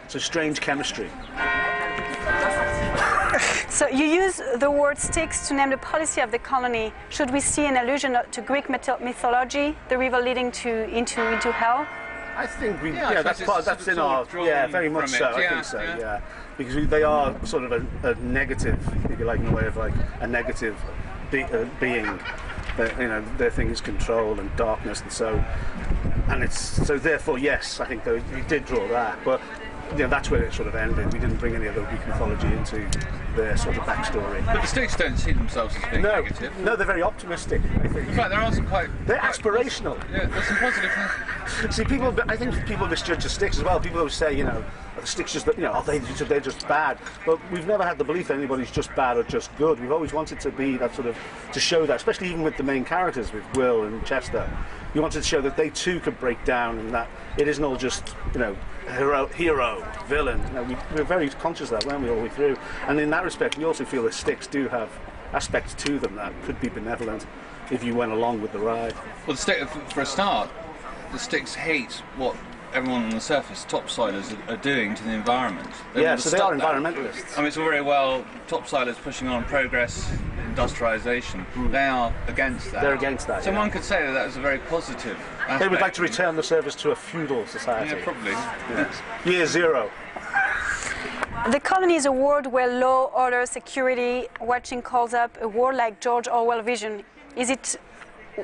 So strange chemistry. So you use the word sticks to name the policy of the colony. Should we see an allusion to Greek mythology, the river leading into hell? I think that's in our very much so. I think so. Yeah, because they are sort of a negative, if you like, in a way of like a negative being. Their thing is control and darkness, and it's so therefore yes, I think we did draw that, but that's where it sort of ended. We didn't bring any other Greek mythology into their sort of backstory. But the sticks don't see themselves as being negative. No, they're very optimistic, I think. In fact, there are some they're aspirational. Yeah, there's some positive things. See, I think people misjudge the sticks as well. People always say, the sticks just, they're just bad. But we've never had the belief that anybody's just bad or just good. We've always wanted to be that sort of, to show that, especially even with the main characters, with Will and Chester. We wanted to show that they too could break down, and that it isn't all just, hero, villain. We were very conscious of that, weren't we, all the way through? And in that respect, we also feel that sticks do have aspects to them that could be benevolent if you went along with the ride. Well, for a start, the sticks hate what everyone on the surface, topsiders, are doing to the environment. So they are environmentalists. I mean, it's all very well topsiders pushing on progress, industrialisation. They are against that. They're against that. So one could say that was a very positive aspect. They would like to return the service to a feudal society. Yeah, probably. Yes. Year zero. The colony is a world where law, order, security, watching calls up a world like George Orwell vision. Is it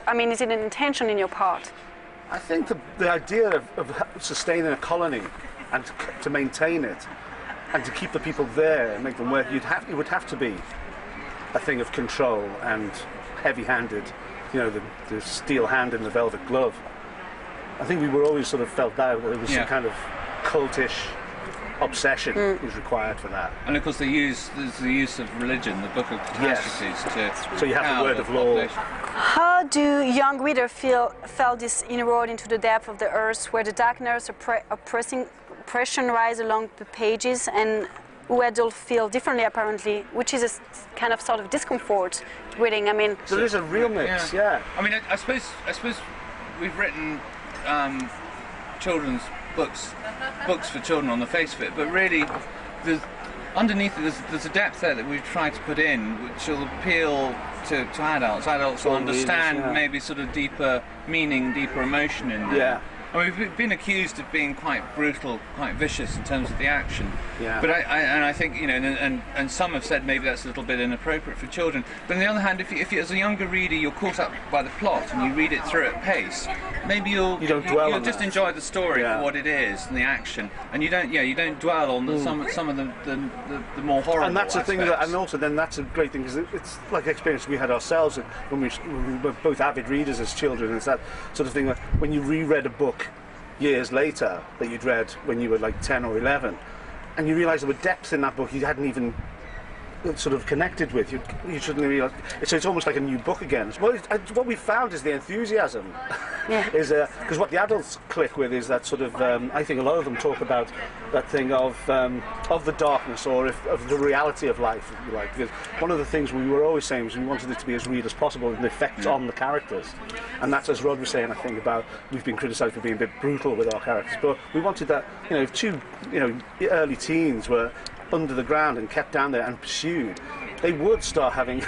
an intention in your part? I think the idea of sustaining a colony and to maintain it and to keep the people there and make them work, it would have to be a thing of control and heavy-handed, the steel hand in the velvet glove. I think we were always sort of felt that there was some kind of cultish obsession is required for that. And of course there's the use of religion, the Book of Catastrophes, to so you have the word of law. How do young readers felt this inroad into the depth of the earth, where the darkness, oppression rise along the pages, and who adults feel differently apparently, which is a kind of sort of discomfort reading? So there is a real mix, yeah. I suppose we've written children's books for children on the face of it, but really underneath it there's a depth there that we've tried to put in which will appeal to adults will understand maybe sort of deeper meaning, deeper emotion in there. We've been accused of being quite brutal, quite vicious in terms of the action. Yeah. But I think and some have said maybe that's a little bit inappropriate for children. But on the other hand, if you as a younger reader you're caught up by the plot and you read it through at pace, maybe you'll just enjoy the story for what it is and the action, and you don't dwell on some of the more horrible. And that's the thing, and also then that's a great thing because it's like the experience we had ourselves when we were both avid readers as children. It's that sort of thing that when you reread a book years later that you'd read when you were like 10 or 11, and you realise there were depths in that book you hadn't even sort of connected with. You shouldn't realise. So it's almost like a new book again. Well, what we found is the enthusiasm. Is because what the adults click with is that sort of. I think a lot of them talk about that thing of the darkness or of the reality of life, if you like. Because one of the things we were always saying was we wanted it to be as real as possible and the effect on the characters. And that's, as Rod was saying, I think about we've been criticised for being a bit brutal with our characters, but we wanted that. If two early teens were under the ground and kept down there and pursued, they would start having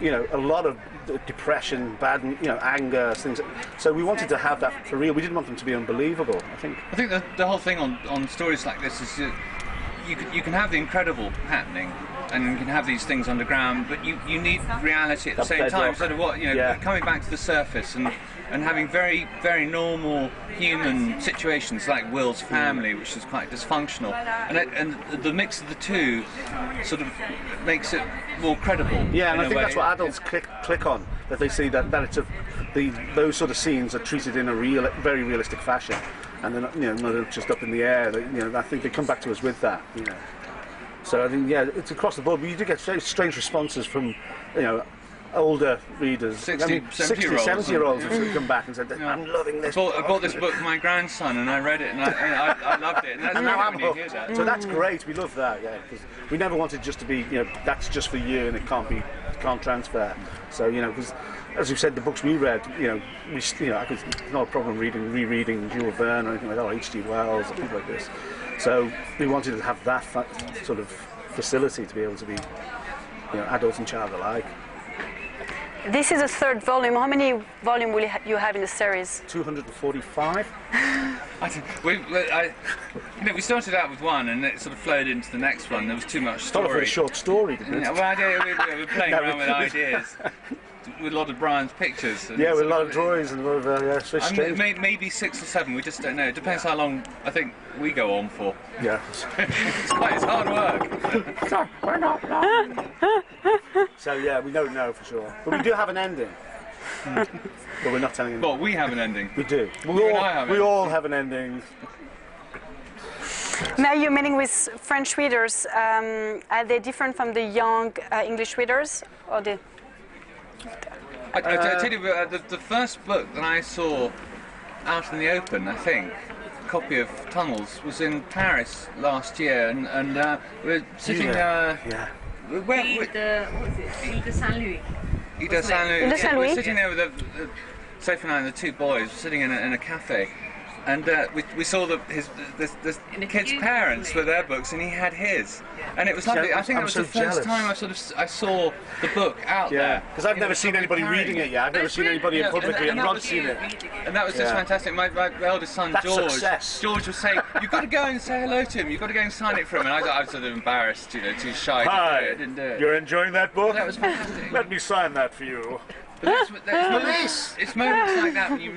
a lot of depression, bad anger, things. So we wanted to have that for real. We didn't want them to be unbelievable. I think the whole thing on stories like this is you can have the incredible happening and you can have these things underground, but you need reality at the same time, sort of coming back to the surface and having very, very normal human situations like Will's family, which is quite dysfunctional, and the mix of the two sort of makes it more credible. Yeah, and I think that's what adults click on, that they see that it's those sort of scenes are treated in a very realistic fashion, and they're not just up in the air. I think they come back to us with that. So I think it's across the board. But you do get very strange responses from older readers, 60, 70-year-olds who come back and said, I'm loving this. I bought this book for my grandson and I read it and I loved it. And now I'm hooked. So that's great. We love that, because we never wanted just to be, that's just for you and it can't transfer. So, because as you said, the books we read, it's not a problem rereading Jules Verne or anything like that, or H.G. Wells or people like this. So we wanted to have that sort of facility to be able to be, adult and child alike. This is a third volume. How many volumes will you have in the series? 245. We started out with one, and it sort of flowed into the next one. There was too much story. Started with a short story, didn't it? We're playing around with ideas. With a lot of Brian's pictures. With a lot of drawings and a lot of maybe 6 or 7. We just don't know. It depends how long I think we go on for. Yeah. It's hard work. We're not long. So we don't know for sure, but we do have an ending. But we're not telling anyone. Well, we have an ending. We do. We all have an ending. Now you're meeting with French readers. Are they different from the young English readers, or the? I tell you, the first book that I saw out in the open, I think, a copy of Tunnels, was in Paris last year, and we're sitting. What was it? Ile de Saint-Louis. Ile de Saint-Louis. We're sitting there with Sophie and I and the 2 boys, sitting in a cafe. And we saw the kid's parents with their books, and he had his, and it was lovely. I think it was the first time I saw the book out there. Because I've never seen anybody reading it yet. I've never seen anybody in publicly, and Rod's seen it. And that was just fantastic. My eldest son George was saying, "You've got to go and say hello to him. You've got to go and sign it for him." And I was sort of embarrassed, too shy. Hi, I didn't do it. You're enjoying that book? That was fantastic. Let me sign that for you. It's moments like that when you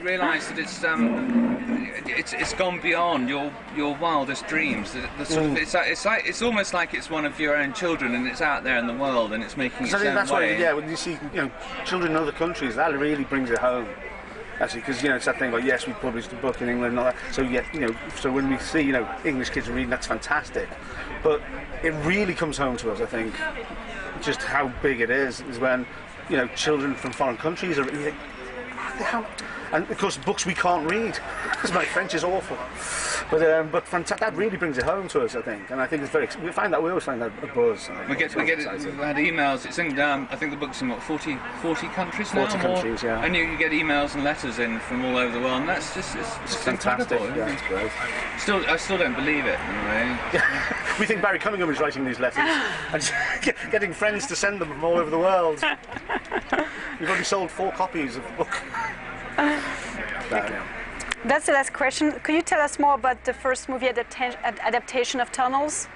realise that it's gone beyond your wildest dreams. It's almost like it's one of your own children, and it's out there in the world, and it's making its own way. That's why, when you see children in other countries, that really brings it home. Actually, because it's that thing like, yes, we published a book in England and all that. So so when we see English kids reading, that's fantastic. But it really comes home to us, I think, just how big it is when children from foreign countries are. And of course, books we can't read because my French is awful. But that really brings it home to us, I think. And I think it's we always find that a buzz. We've had emails. It's in I think the book's in 40 countries now. 40 countries, yeah. And you get emails and letters in from all over the world, and that's just it's fantastic. Incredible. Yeah, it's great. I still don't believe it. Anyway. We think Barry Cunningham is writing these letters and getting friends to send them from all over the world. We've only sold 4 copies of the book. That's the last question. Could you tell us more about the first movie adaptation of Tunnels?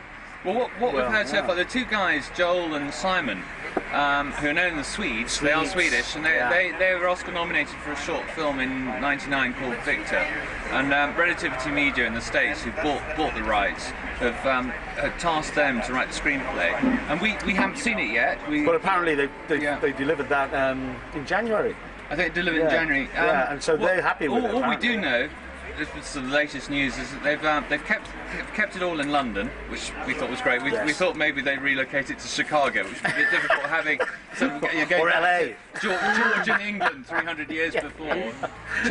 Well, what we've heard so far, the 2 guys, Joel and Simon, who are known in the Swedes, they are Swedish, and they were Oscar nominated for a short film in '99 called Victor. And Relativity Media in the States, who bought the rights, have tasked them to write the screenplay. And we haven't seen it yet. But apparently they delivered that in January. I think it delivered in January. And so they're happy with it. All we do know, this was the latest news, is that they've kept it all in London, which we thought was great. We thought maybe they'd relocate it to Chicago, which would be a bit difficult having. Or LA. George in England 300 years before.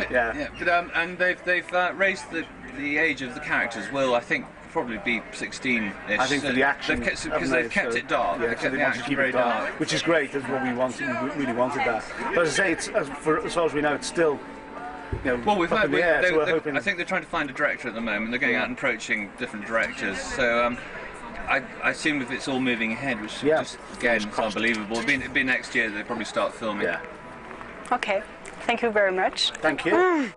But and they've raised the age of the characters. Will, I think, probably be 16-ish. I think for the action, because they've kept it dark. Yeah, they've kept they the want to action keep very it dark, which is great. That's what we wanted. We really wanted that. But as I say, as far as we know, it's still. Well, we've heard. I think they're trying to find a director at the moment. They're going out and approaching different directors. So I assume if it's all moving ahead, which just again is unbelievable. It'll be next year. They probably start filming. Okay. Thank you very much. Thank you.